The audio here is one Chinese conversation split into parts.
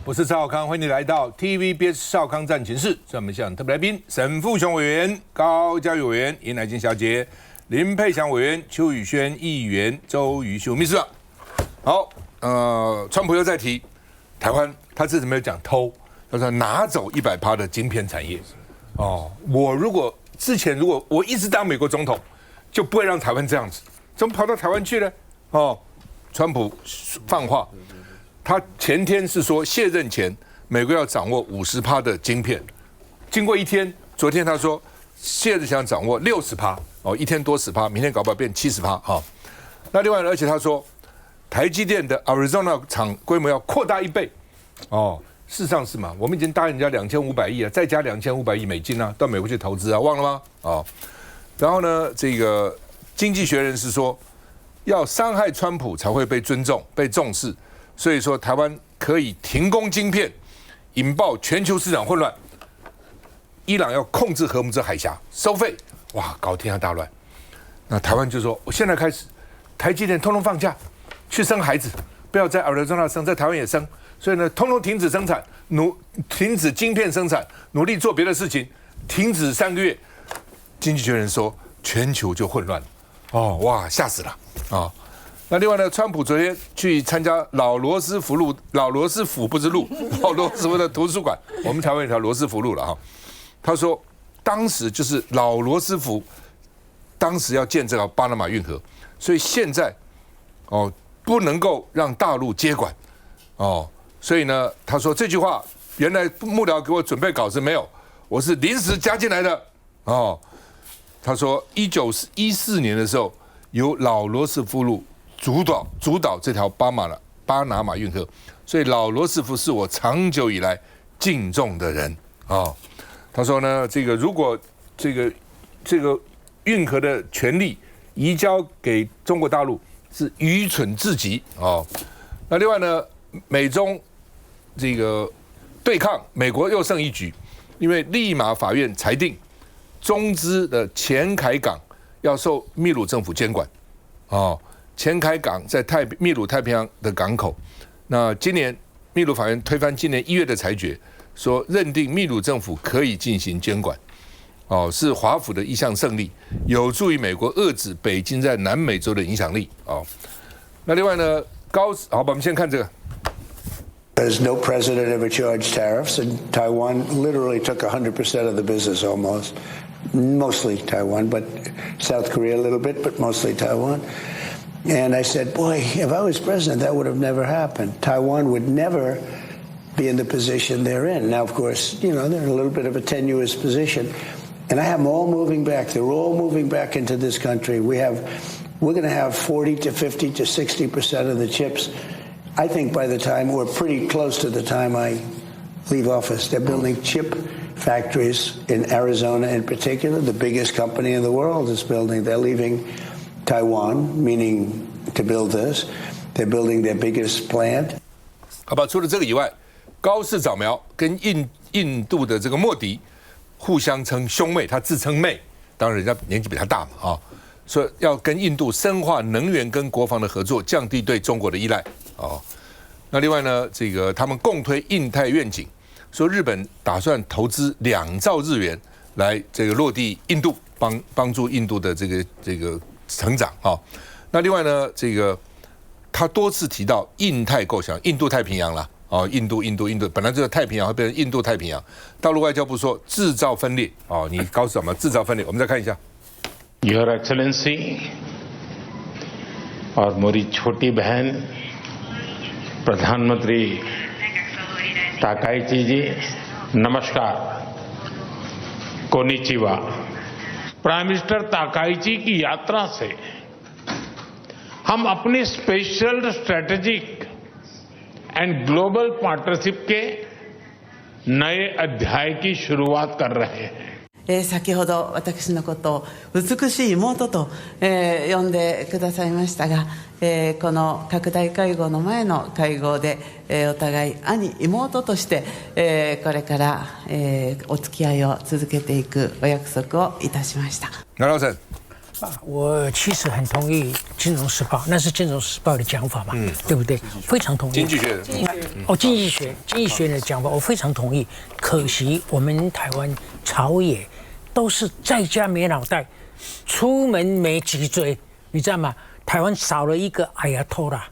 我是赵少康，欢迎你来到 TVBS 少康战情室。在我们现场特别来宾，沈富雄委员、高嘉瑜委员、尹乃菁小姐、林佩祥委员、邱宇轩议员、周瑜修秘书长。好，川普又在提台湾，他这次没有讲偷，他说拿走100%的晶片产业。哦，我如果我一直当美国总统，就不会让台湾这样子，怎么跑到台湾去呢？哦，川普放话。他前天是说卸任前，美国要掌握50%的晶片。经过一天，昨天他说卸任想掌握60%，哦，一天多10%，明天搞不好变70%哈。那另外呢，而且他说台积电的 Arizona 厂规模要扩大1倍，哦，事实上是嘛？我们已经答应人家2500亿啊，再加2500亿美金啊，到美国去投资啊，忘了吗？哦，然后呢，这个经济学人是说要伤害川普才会被尊重、被重视。所以说，台湾可以停供晶片，引爆全球市场混乱。伊朗要控制荷姆兹海峡收费，哇，搞天下大乱。那台湾就说，我现在开始，台积电通通放假，去生孩子，不要在Arizona生，在台湾也生。所以呢，通通停止生产，停止晶片生产，努力做别的事情，停止3个月。经济学人说，全球就混乱了。哦，哇，吓死了啊！哦，那另外呢，川普昨天去参加老罗斯福不是路，老罗斯福的图书馆，我们台湾有条罗斯福路了哈。他说，当时就是老罗斯福，当时要建这个巴拿马运河，所以现在哦不能够让大陆接管哦，所以呢，他说这句话原来幕僚给我准备稿子没有，我是临时加进来的哦。他说1914年的时候，由老罗斯福路主导这条巴拿马运河，所以老罗斯福是我长久以来敬重的人啊。哦，他说呢，这个如果这个运河的权利移交给中国大陆是愚蠢至极啊。哦，那另外呢，美中这个对抗，美国又胜一局，因为利马法院裁定中资的前凯港要受秘鲁政府监管哦。前凯港在秘鲁太平洋的港口，那今年秘鲁法院推翻今年1月的裁决，说认定秘鲁政府可以进行监管，哦，是华府的一项胜利，有助于美国遏制北京在南美洲的影响力哦。那另外呢，好，我们先看这个。There's no president ever charged tariffs, and Taiwan literally took 100% of the business almost, mostly Taiwan, but South Korea a little bit, but mostly Taiwan. And I said, boy, if I was president, that would have never happened. Taiwan would never be in the position they're in. Now, of course, you know, they're in a little bit of a tenuous position. And I have them all moving back. They're all moving back into this country. We're going to have 40 to 50 to 60% of the chips, I think, by the time, or pretty close to the time I leave office. They're building chip factories in Arizona in particular. The biggest company in the world is building. They're leaving Taiwan, meaning to build this. They're building their biggest plant. 好吧，除了这个以外，高市早苗跟印度的这个莫迪互相称兄妹，他自称妹，当然人家年纪比他大嘛啊，说要跟印度深化能源跟国防的合作，降低对中国的依赖哦。那另外呢，这个他们共推印太愿景，说日本打算投资2兆日元来这个落地印度，帮助印度的这个成长啊。那另外呢，这个他多次提到印太构想，印度太平洋啦，哦，印度，本来这个太平洋会变成印度太平洋。大陆外交部说制造分裂，哦，你搞什么制造分裂？我们再看一下。Your Excellency और मेरी छोटी बहन प्रधानमंत्री ताकाइची जी, नमस्कार, konnichiwa. Prime minister Takaichi की यात्रा से हम अपनी special strategic and global partnership के नए अध्याय की शुरुआत कर रहे हैं। 先ほど私のことを美しい妹と、呼んでくださいましたが、この拡大会合の前の会合で、お互い兄妹として、これから、お付き合いを続けていくお約束をいたしました。梁老师，我其实很同意《金融时报》，那是《金融时报》的讲法嘛，对不对？非常同意。经济学的，经济学的讲法，我非常同意。可惜我们台湾朝野都是在家没脑袋，出门没脊椎，你知道吗？台湾少了一个阿亚托拉。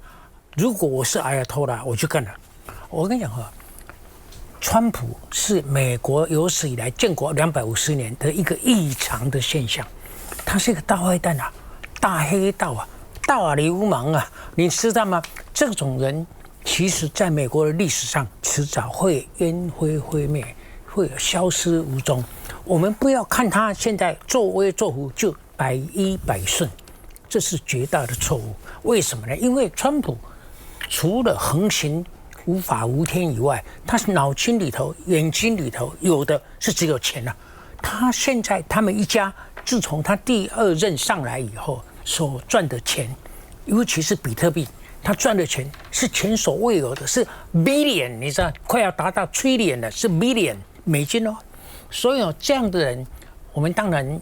如果我是阿亚托拉，我就干了。我跟你讲哈，川普是美国有史以来建国250年的一个异常的现象。他是一个大坏蛋啊，大黑道啊，大流氓啊，你知道吗？这种人其实在美国的历史上迟早会烟灰灰灭，会消失无踪。我们不要看他现在作威作福就100%顺，这是绝大的错误。为什么呢？因为川普除了横行无法无天以外，他脑筋里头、眼睛里头有的是只有钱啊。他现在他们一家。自从他第2任上来以后，所赚的钱，尤其是比特币，他赚的钱是前所未有的，是 billion， 你知道，快要达到 trillion 了，是 billion 美金哦。所以这样的人，我们当然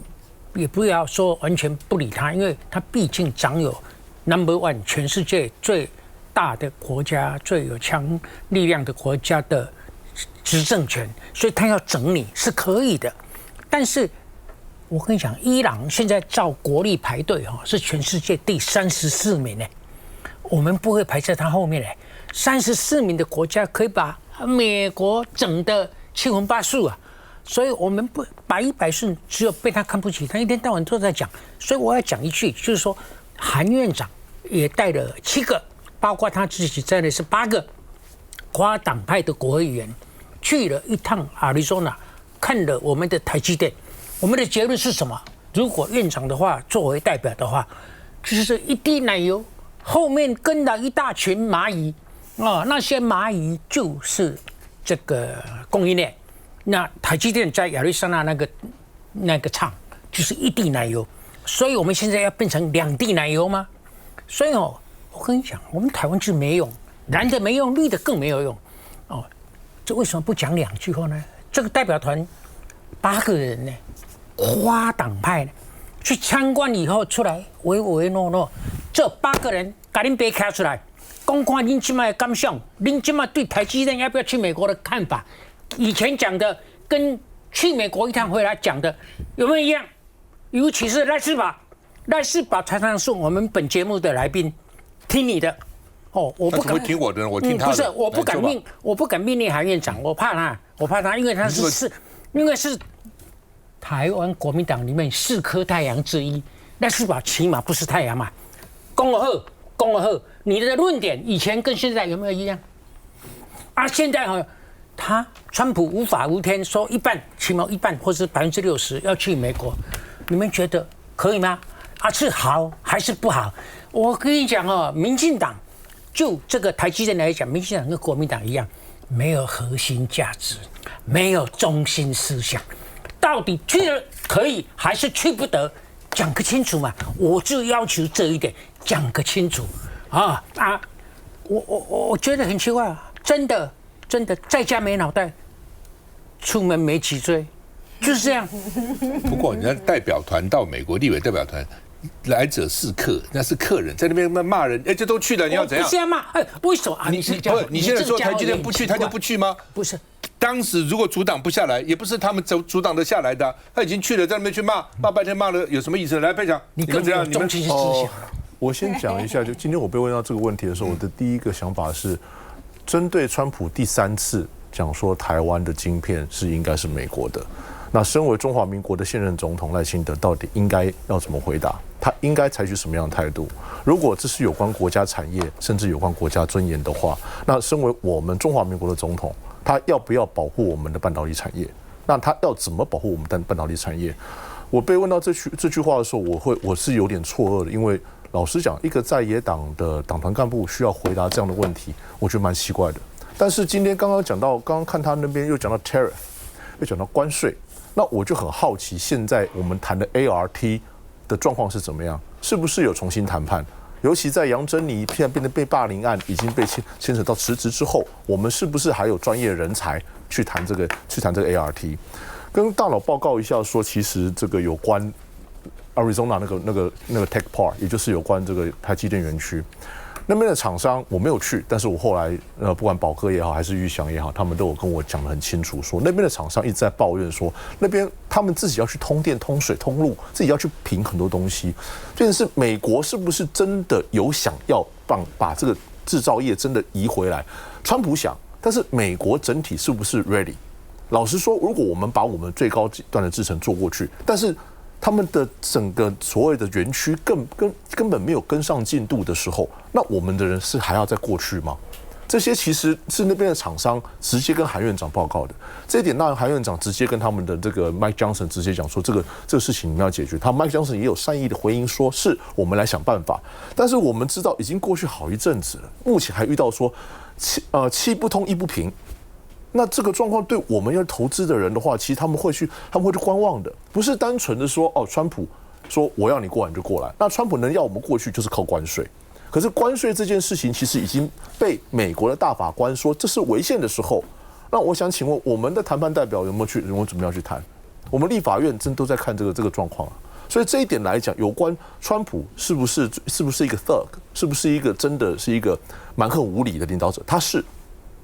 也不要说完全不理他，因为他毕竟掌有 No.1 全世界最大的国家、最有强力量的国家的执政权，所以他要整你是可以的，但是。我跟你讲，伊朗现在照国力排队是全世界第34名呢，我们不会排在他后面呢。34名的国家可以把美国整得七荤八素啊，所以我们不100%顺，只有被他看不起，他一天到晚都在讲。所以我要讲一句，就是说，韩院长也带了7个，包括他自己在内是8个跨党派的国会议员，去了一趟亚利桑那，看了我们的台积电。我们的结论是什么？如果院长的话作为代表的话，就是一滴奶油后面跟了一大群蚂蚁啊，那些蚂蚁就是这个供应链。那台积电在亚利桑那那个厂就是一滴奶油，所以我们现在要变成2滴奶油吗？所以我跟你讲，我们台湾是没用，蓝的没用，绿的更没有用哦。这为什么不讲2句话呢？这个代表团8个人呢？跨党派去参观以后出来唯唯诺诺，这8个人把恁别开出来，讲看恁今麦的感想，恁今麦对台积电要不要去美国的看法，以前讲的跟去美国一趟回来讲的有没有一样？尤其是赖世宝常常是我们本节目的来宾，听你的哦，我不敢听我的，我听他的。不是，我不敢命令韩院长，我怕他，因为他因为是。台湾国民党里面4颗太阳之一，赖世宝起码不是太阳嘛。公而后，你的论点以前跟现在有没有一样？啊，现在川普无法无天，说起码一半或者60%要去美国，你们觉得可以吗？啊，是好还是不好？我跟你讲民进党就这个台积电来讲，民进党跟国民党一样，没有核心价值，没有中心思想。到底去了可以还是去不得？讲个清楚嘛！我就要求这一点，讲个清楚啊！我觉得很奇怪啊，真的在家没脑袋，出门没脊椎，就是这样。不过人家代表团到美国立委代表团。来者是客，那是客人，在那边骂人，这都去了，你要怎样？不是要骂，为什么啊？你现在说台积电不去，他就不去吗？不是，当时如果阻挡不下来，也不是他们阻挡得下来的，他已经去了，在那边去骂半天，骂了有什么意思？来，佩强，你们这样，你们思想。我先讲一下，就今天我被问到这个问题的时候，我的第一个想法是，针对川普第3次讲说台湾的晶片应该是美国的。那身为中华民国的现任总统赖清德，到底应该要怎么回答？他应该采取什么样的态度？如果这是有关国家产业，甚至有关国家尊严的话，那身为我们中华民国的总统，他要不要保护我们的半导体产业？那他要怎么保护我们的半导体产业？我被问到这句话的时候，我是有点错愕的，因为老实讲，一个在野党的党团干部需要回答这样的问题，我觉得蛮奇怪的。但是今天刚刚看他那边又讲到 tariff， 又讲到关税。那我就很好奇，现在我们谈的 ART 的状况是怎么样？是不是有重新谈判？尤其在杨珍妮现在变得被霸凌案已经被牵扯到辞职之后，我们是不是还有专业人才去谈这个 ART？ 跟大佬报告一下说，其实这个有关 Arizona 那个 Tech Park， 也就是有关这个台积电园区。那边的厂商我没有去，但是我后来不管宝科也好还是裕祥也好，他们都有跟我讲得很清楚，说那边的厂商一直在抱怨说，那边他们自己要去通电、通水、通路，自己要去评很多东西。变成是美国是不是真的有想要把这个制造业真的移回来？川普想，但是美国整体是不是 ready？ 老实说，如果我们把我们最高端的制程做过去，但是他们的整个所谓的园区根本没有跟上进度的时候，那我们的人是还要再过去吗？这些其实是那边的厂商直接跟韩院长报告的。这一点，当然韩院长直接跟他们的这个 Mike Johnson 直接讲说，这个事情你们要解决。他 Mike Johnson 也有善意的回应说，是我们来想办法。但是我们知道已经过去好一阵子了，目前还遇到说气不通意不平。那这个状况对我们要投资的人的话，其实他们会去观望的，不是单纯的说川普说我要你过来你就过来。那川普能要我们过去就是靠关税，可是关税这件事情其实已经被美国的大法官说这是违宪的时候，那我想请问我们的谈判代表有没有准备要去谈？我们立法院真都在看这个状况啊。所以这一点来讲，有关川普是不是一个 thug， 是不是一个真的是一个蛮横无理的领导者？他是。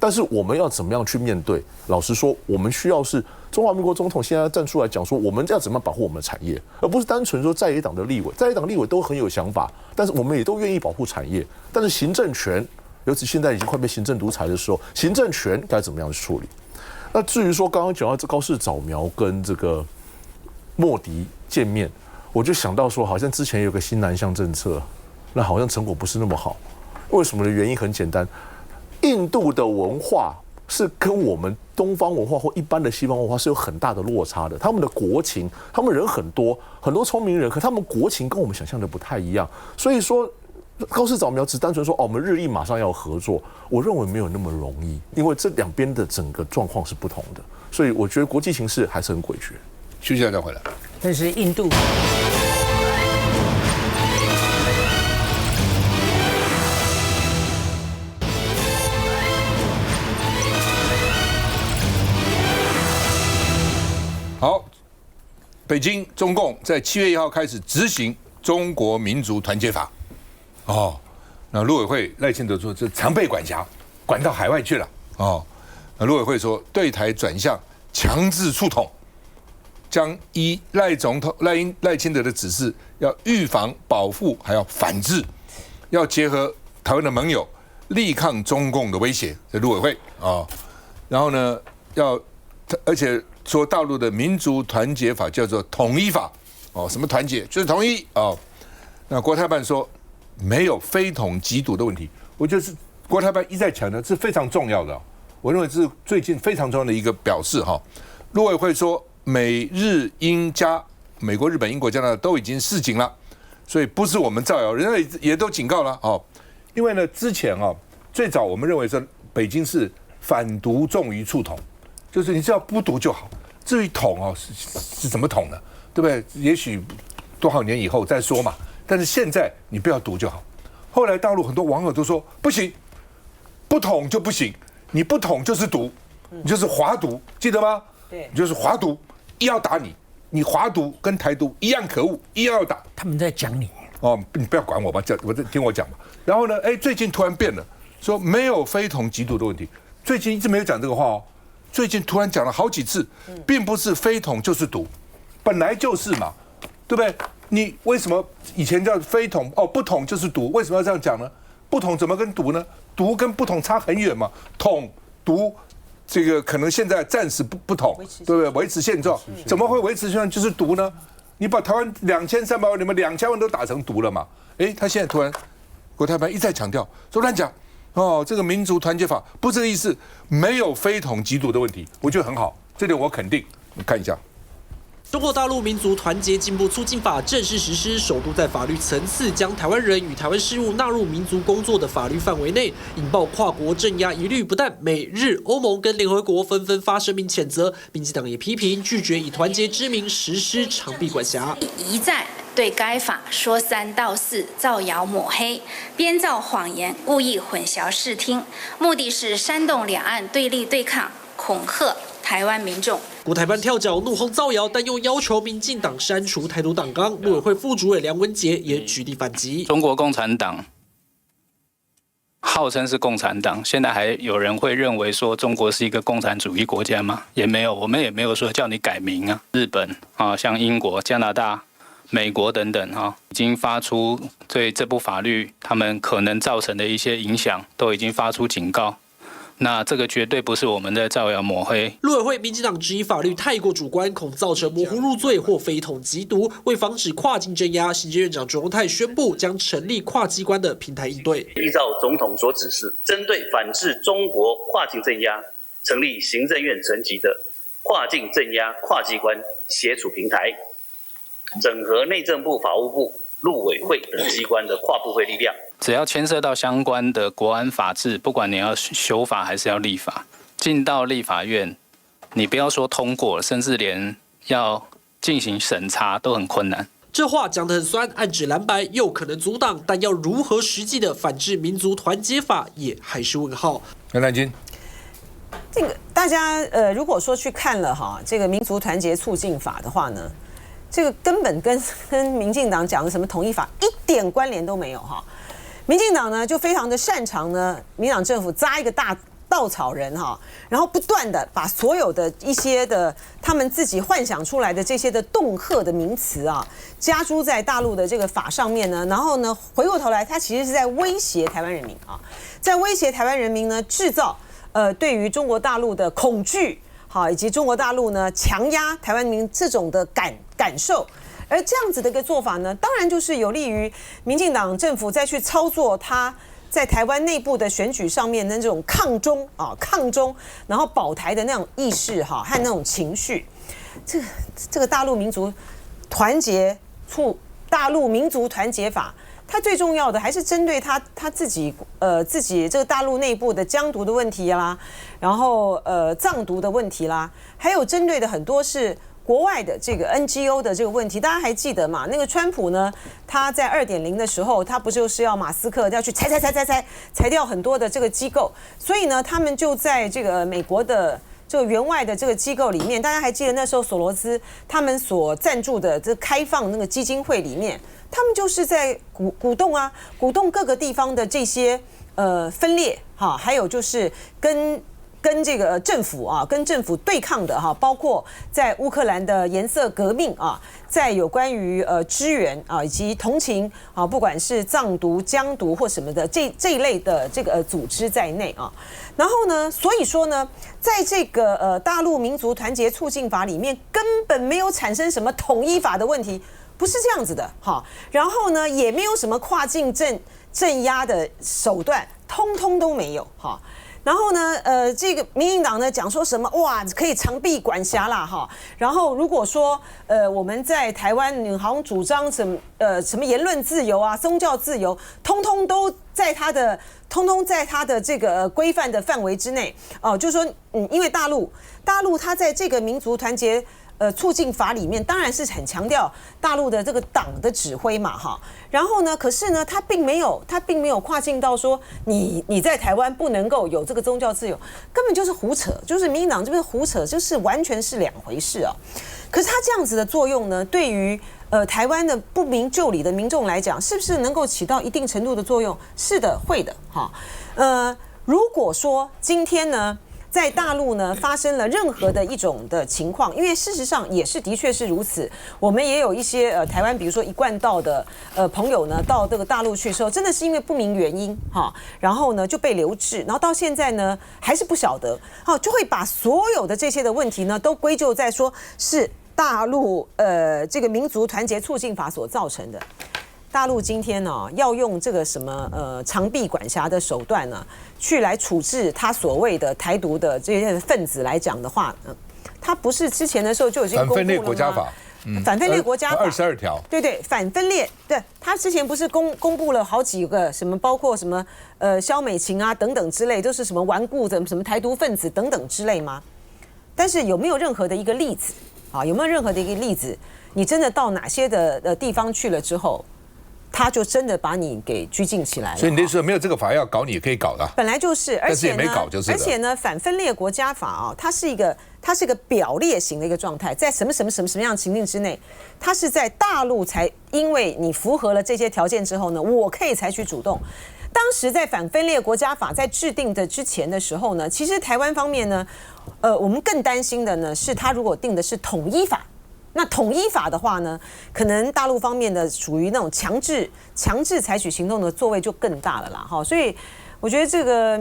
但是我们要怎么样去面对？老实说，我们需要是中华民国总统现在站出来讲说，我们要怎么样保护我们的产业，而不是单纯说在野党的立委，在野党立委都很有想法，但是我们也都愿意保护产业。但是行政权，尤其现在已经快被行政独裁的时候，行政权该怎么样去处理？那至于说刚刚讲到这高市早苗跟这个莫迪见面，我就想到说，好像之前有个新南向政策，那好像成果不是那么好。为什么的原因很简单。印度的文化是跟我们东方文化或一般的西方文化是有很大的落差的。他们的国情，他们人很多聪明人，可他们国情跟我们想象的不太一样。所以说，高市早苗只单纯说我们日印马上要合作，我认为没有那么容易，因为这两边的整个状况是不同的。所以我觉得国际形势还是很诡谲。休息一下再回来。但是印度。好，北京中共在7月1号开始执行中国民族团结法。那陆委会赖清德说这常被管辖，管到海外去了。那陆委会说对台转向强制促统，将依赖清德的指示，要预防、保护，还要反制，要结合台湾的盟友，力抗中共的威胁。这陆委会然后呢，而且说大陆的民族团结法叫做统一法。什么团结？就是统一。那国台办说没有非统即独的问题。我觉得是国台办一再强调，是非常重要的。我认为是最近非常重要的一个表示。陆委会说美日英加美国、日本、英国、加拿大都已经示警了，所以不是我们造谣，人家也都警告了。因为呢，之前最早我们认为说北京是反独重于促统，就是你只要不独就好。至于统是怎么统呢？对不对？也许多少年以后再说嘛。但是现在你不要独就好。后来大陆很多网友都说不行，不统就不行，你不统就是独，你就是华独，记得吗？对，你就是华独，一要打你，你华独跟台独一样可恶，一样要打。他们在讲你。你不要管我吧，听我讲吧。然后呢，最近突然变了，说没有非统即独的问题。最近一直没有讲这个话最近突然讲了好几次，并不是非统就是独，本来就是嘛，对不对？你为什么以前叫非统不统就是独？为什么要这样讲呢？不统怎么跟独呢？独跟不统差很远嘛。统独这个可能现在暂时不统，对不对？维持现状，怎么会维持现状就是独呢？你把台湾2300万，你们2000万都打成独了嘛？他现在突然国台办一再强调说乱讲。这个民族团结法不是这个意思，没有非统即独的问题，我觉得很好，这点我肯定。你看一下，中国大陆民族团结进步促进法正式实施，首度在法律层次将台湾人与台湾事务纳入民族工作的法律范围内，引爆跨国镇压疑虑。不但美日欧盟跟联合国纷纷发声明谴责，民进党也批评拒绝以团结之名实施长臂管辖，一再对该法说三道四，造谣抹黑，编造谎言，故意混淆视听，目的是煽动两岸对立对抗、恐吓、台湾民众。国台办跳脚怒轰造谣，但又要求民进党删除台独党纲。陆委会副主委梁文杰也举例反击：中国共产党号称是共产党，现在还有人会认为说中国是一个共产主义国家吗？也没有，我们也没有说叫你改名啊。日本啊，像英国、加拿大、美国等等啊，已经发出对这部法律他们可能造成的一些影响，都已经发出警告。那这个绝对不是我们在造谣抹黑。陆委会民进党质疑法律太过主观，恐造成模糊入罪或非统缉毒。为防止跨境镇压，行政院长卓荣泰宣布将成立跨机关的平台应对。依照总统所指示，针对反制中国跨境镇压，成立行政院层级的跨境镇压跨机关协处平台，整合内政部、法务部、陆委会等机关的跨部会力量。只要牵涉到相关的国安法制，不管你要修法还是要立法，进到立法院，你不要说通过，甚至连要进行审查都很困难。这话讲得很酸，暗指蓝白又可能阻挡，但要如何实际的反制民族团结法，也还是问号。杨乃金，这个大家如果说去看了哈这个民族团结促进法的话呢，这个根本跟民进党讲的什么统一法一点关联都没有哈。民进党呢就非常的擅长呢，民进党政府扎一个大稻草人哈，然后不断的把所有的一些的他们自己幻想出来的这些的恫吓的名词啊，加诸在大陆的这个法上面呢，然后呢回过头来，他其实是在威胁台湾人民啊，在威胁台湾人民呢，制造对于中国大陆的恐惧，好，以及中国大陆呢强压台湾民这种的感受。而这样子的一个做法呢，当然就是有利于民进党政府再去操作他在台湾内部的选举上面的那种抗中，然后保台的那种意识哈和那种情绪。这个大陆民族团结法，它最重要的还是针对他自己这个大陆内部的疆独的问题啦，然后藏独的问题啦，还有针对的很多是国外的这个 NGO 的这个问题。大家还记得吗？那个川普呢，他在2.0的时候，他不就是要马斯克要去裁掉很多的这个机构，所以呢，他们就在这个美国的这个援外的这个机构里面，大家还记得那时候索罗斯他们所赞助的这开放那个基金会里面，他们就是在鼓动各个地方的这些分裂哈，还有就是跟这个政府啊，跟政府对抗的哈，包括在乌克兰的颜色革命啊，在有关于支援啊以及同情啊，不管是藏独、疆独或什么的这一类的这个组织在内啊。然后呢，所以说呢，在这个大陆民族团结促进法里面，根本没有产生什么统一法的问题，不是这样子的哈。然后呢，也没有什么跨境镇压的手段，通通都没有哈。然后呢，这个民进党呢讲说什么哇，可以长臂管辖啦哈。然后如果说我们在台湾好像主张什么言论自由啊、宗教自由，通通在他的这个规范的范围之内哦。就是说，因为大陆它在这个民族团结促进法里面当然是很强调大陆的这个党的指挥嘛哈，然后呢，可是呢，他并没有跨境到说你在台湾不能够有这个宗教自由，根本就是胡扯，就是民进党这边胡扯，就是完全是两回事啊。可是他这样子的作用呢，对于台湾的不明就里的民众来讲，是不是能够起到一定程度的作用？是的，会的哈。如果说今天呢，在大陆呢发生了任何的一种的情况，因为事实上也是的确是如此，我们也有一些台湾比如说一贯道的朋友呢到这个大陆去的时候，真的是因为不明原因哈，然后呢就被留置，然后到现在呢还是不晓得，好，就会把所有的这些的问题呢都归咎在说是大陆这个民族团结促进法所造成的。大陆今天呢要用这个什么长臂管辖的手段呢，去来处置他所谓的台独的这些分子来讲的话，他不是之前的时候就已经公布了吗？反分裂国家法，反分裂国家法22条，对，反分裂，对，他之前不是公布了好几个什么，包括什么萧美琴啊等等之类，都是什么顽固的什么台独分子等等之类吗？但是有没有任何的一个例子啊？有没有任何的一个例子？你真的到哪些的地方去了之后？他就真的把你给拘禁起来了。所以你的意思没有这个法要搞你也可以搞的，本来就是，但是也没搞就是的。而且呢，反分裂国家法啊，它是一个表列型的一个状态，在什么样的情境之内，它是在大陆才因为你符合了这些条件之后呢，我可以采取主动。当时在反分裂国家法在制定的之前的时候呢，其实台湾方面呢，我们更担心的呢是，他如果定的是统一法。那统一法的话呢，可能大陆方面的属于那种强制采取行动的作为就更大了啦，哈，所以我觉得这个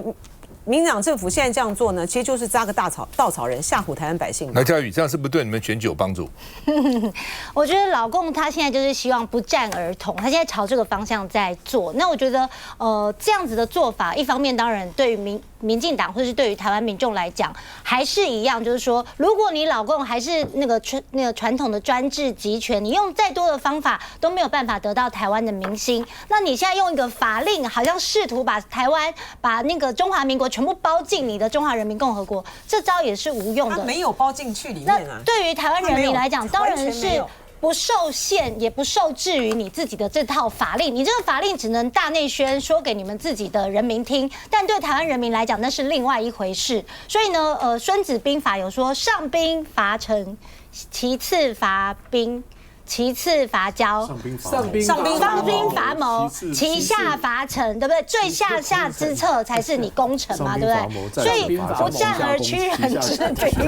民进党政府现在这样做呢，其实就是扎个稻草人吓唬台湾百姓。来，嘉宇，这样是不是对你们选举有帮助？我觉得老共他现在就是希望不战而统，他现在朝这个方向在做。那我觉得这样子的做法，一方面当然对于民进党或是对于台湾民众来讲，还是一样，就是说，如果你老共还是那个传统的专制集权，你用再多的方法都没有办法得到台湾的民心。那你现在用一个法令，好像试图把台湾把那个中华民国全部包进你的中华人民共和国，这招也是无用的。他没有包进去里面啊。对于台湾人民来讲，当然是不受限，也不受制于你自己的这套法令。你这个法令只能大内宣，说给你们自己的人民听，但对台湾人民来讲，那是另外一回事。所以呢，《孙子兵法》有说：上兵伐城，其次伐兵。其次伐交，上兵伐谋，其下伐城，对不对？最下之策才是你攻城嘛，对不对？所以不战而屈人之兵，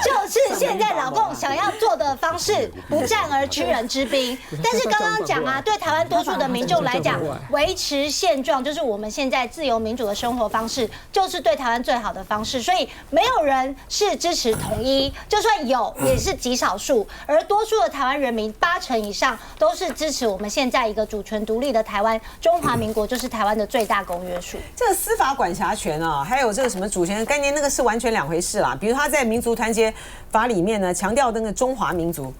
就是现在老共想要做的方式，不战而屈人之兵。但是刚刚讲啊，对台湾多数的民众来讲，维持现状就是我们现在自由民主的生活方式，就是对台湾最好的方式。所以没有人是支持统一，就算有，也是极少。而多数的台湾人民80%以上都是支持我们现在一个主权独立的台湾，中华民国就是台湾的最大公约数。这个司法管辖权啊，还有这个什么主权概念，那个是完全两回事啦。比如他在民族团结法里面呢，强调那个中华民族，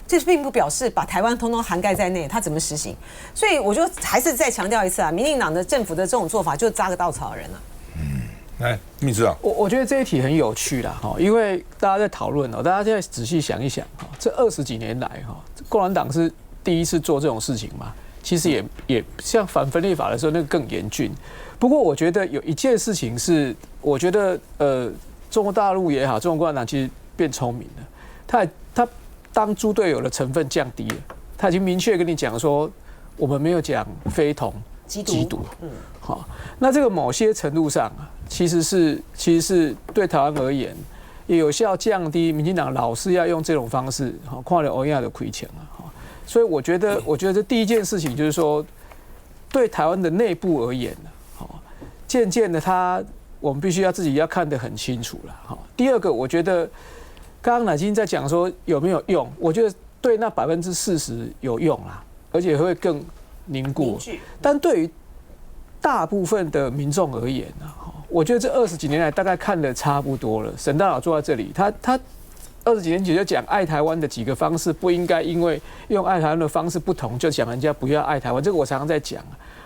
这并不表示把台湾通通涵盖在内，他怎么实行？所以我就还是再强调一次啊，民进党的政府的这种做法就扎个稻草人了。来，秘书长，我觉得这一题很有趣啦，哈，因为大家在讨论哦，大家现在仔细想一想，哈，这20几年来，哈，共产党是第一次做这种事情嘛？其实也像反分裂法的时候那个更严峻。不过我觉得有一件事情是，我觉得中国大陆也好，中国共产党其实变聪明了，他当猪队友的成分降低了，他已经明确跟你讲说，我们没有讲非同缉毒，好，那这个某些程度上啊。其实是对台湾而言，也有效降低民进党老是要用这种方式，看了欧亚的亏钱啊，所以我觉得这第一件事情就是说，对台湾的内部而言渐渐的我们必须要自己要看得很清楚了。第二个，我觉得刚刚乃金在讲说有没有用，我觉得对那40%有用啦，而且会更凝固，但对于大部分的民众而言呢，我觉得这20几年来大概看得差不多了。沈大佬坐在这里，他20几年前就讲爱台湾的几个方式，不应该因为用爱台湾的方式不同，就讲人家不要爱台湾。这个我常常在讲。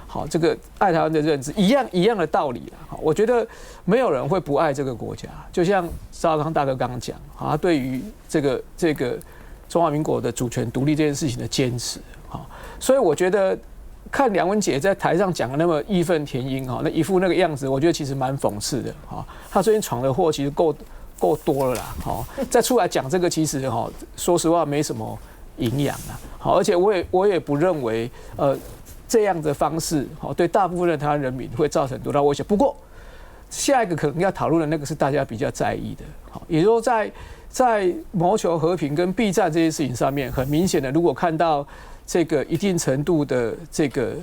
好，这个爱台湾的认知一样的道理啦。我觉得没有人会不爱这个国家，就像邵康大哥刚刚讲，他对于这个中华民国的主权独立这件事情的坚持。好，所以我觉得。看梁文杰在台上讲的那么义愤填膺那一副那个样子，我觉得其实蛮讽刺的他最近闯的祸其实够多了啦再出来讲这个，其实说实话没什么营养啦而且我也不认为这样的方式对大部分的台湾人民会造成多大威胁。不过下一个可能要讨论的那个是大家比较在意的也就是说在谋求和平跟避战这些事情上面，很明显的，如果看到这个一定程度的这个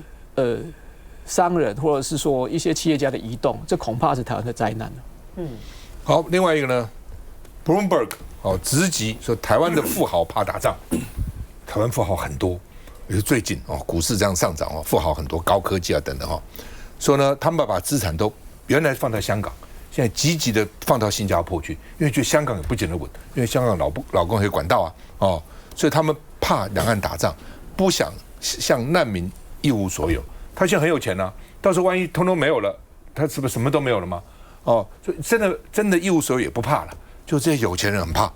商人或者是说一些企业家的移动，这恐怕是台湾的灾难了。好，另外一个呢 ，Bloomberg 直击说台湾的富豪怕打仗，台湾富豪很多，也是最近股市这样上涨富豪很多，高科技啊等等说呢他们把资产都原来放在香港，现在积极的放到新加坡去，因为觉得香港也不见得稳，因为香港老公可以管到所以他们怕两岸打仗。不想向难民一无所有，他现在很有钱啊，到时候万一通通没有了，他是不是什么都没有了吗？所以真的一无所有也不怕了，就这些有钱人很怕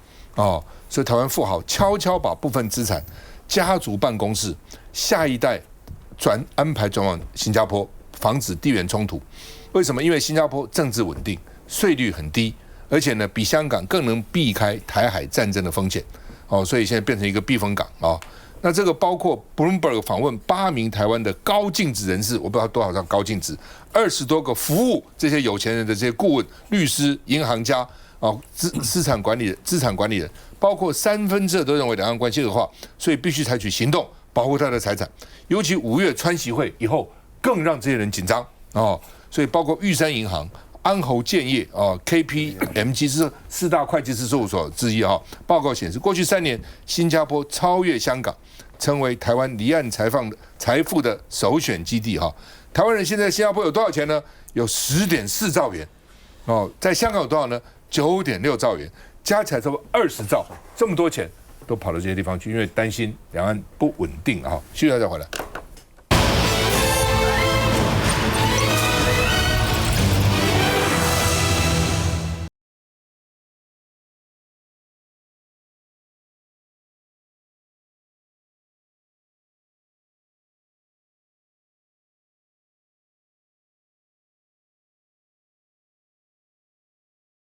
所以台湾富豪悄悄把部分资产家族办公室，下一代安排转往新加坡，防止地缘冲突。为什么？因为新加坡政治稳定，税率很低，而且呢，比香港更能避开台海战争的风险。所以现在变成一个避风港啊。那这个包括 Bloomberg 访问8名台湾的高净值人士，我不知道多少张高净值，20多个服务这些有钱人的这些顾问、律师、银行家资产管理人，包括2/3都认为两岸关系恶化，所以必须采取行动保护他的财产。尤其5月川习会以后，更让这些人紧张所以包括玉山银行、安侯建业KPMG 是4大会计师事务所之一报告显示，过去3年，新加坡超越香港，成为台湾离岸财富的首选基地台湾人现在新加坡有多少钱呢？有10.4兆元在香港有多少呢？9.6兆元，加起来差不多20兆，这么多钱都跑到这些地方去，因为担心两岸不稳定休息一下再回来。